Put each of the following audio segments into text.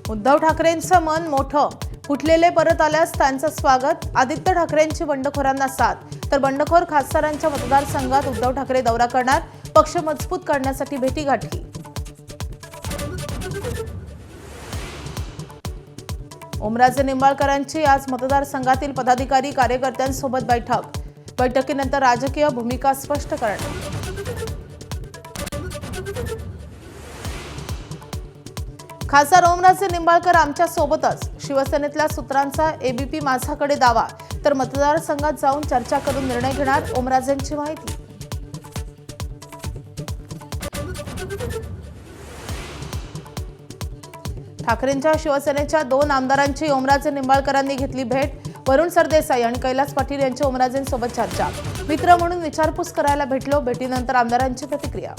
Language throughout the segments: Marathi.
उद्धव ठाकरेंचं मन मोठं, फुटलेले परत आल्यास त्यांचं स्वागत. आदित्य ठाकरेंची बंडखोरांना साथ, तर बंडखोर खासदारांच्या मतदारसंघात उद्धव ठाकरे दौरा करणार. पक्ष मजबूत करण्यासाठी भेटीगाठी. ओमराजे निंबाळकरांची आज मतदारसंघातील पदाधिकारी कार्यकर्त्यांसोबत बैठकीनंतर राजकीय भूमिका स्पष्ट करणार. खासदार ओमराजे निंबाळकर आमच्या सोबतच, शिवसेनेतल्या सूत्रांचा एबीपी माझाकडे दावा, तर मतदारसंघात जाऊन चर्चा करून निर्णय घेणार. ओमराजेंची माहिती. ठाकरेंच्या शिवसेनेच्या 2 आमदारांची ओमराजे निंबाळकरांनी घेतली भेट. वरुण सरदेसाई आणि कैलास पाटील यांची ओमराजेंसोबत चर्चा. मित्र म्हणून विचारपूस करायला भेटलो. भेटीनंतर आमदारांची प्रतिक्रिया.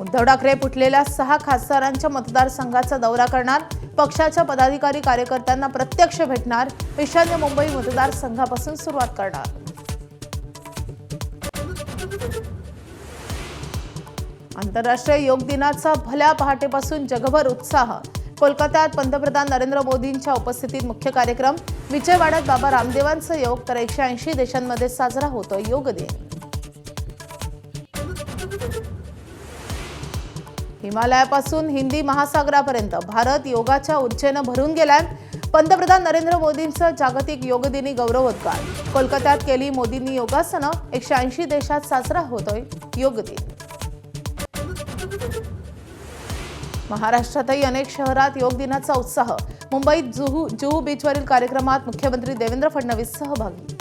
उद्धव ठाकरे फुटलेल्या 6 खासदारांच्या मतदारसंघाचा दौरा करणार. पक्षाच्या पदाधिकारी कार्यकर्त्यांना प्रत्यक्ष भेटणार. ईशान्य मुंबई मतदारसंघापासून सुरुवात करणार. आंतरराष्ट्रीय योग दिनाचा भल्या पहाटेपासून जगभर उत्साह. कोलकात्यात पंतप्रधान नरेंद्र मोदींच्या उपस्थितीत मुख्य कार्यक्रम. विजयवाड्यात बाबा रामदेवांचा योग, तर 180 देशांमध्ये साजरा होतोय योग दिन. हिमालयापासून हिंदी महासागरापर्यंत भारत योगाच्या ऊर्जेनं भरून गेलाय. पंतप्रधान नरेंद्र मोदींचं जागतिक योग दिनी गौरवोद्गार. कोलकात्यात केली मोदींनी योगासनं. 180 देशात साजरा होतोय योग दिन. महाराष्ट्रातही अनेक शहरात योग दिनाचा उत्साह. मुंबईत जुहू बीचवरील कार्यक्रमात मुख्यमंत्री देवेंद्र फडणवीस सहभागी.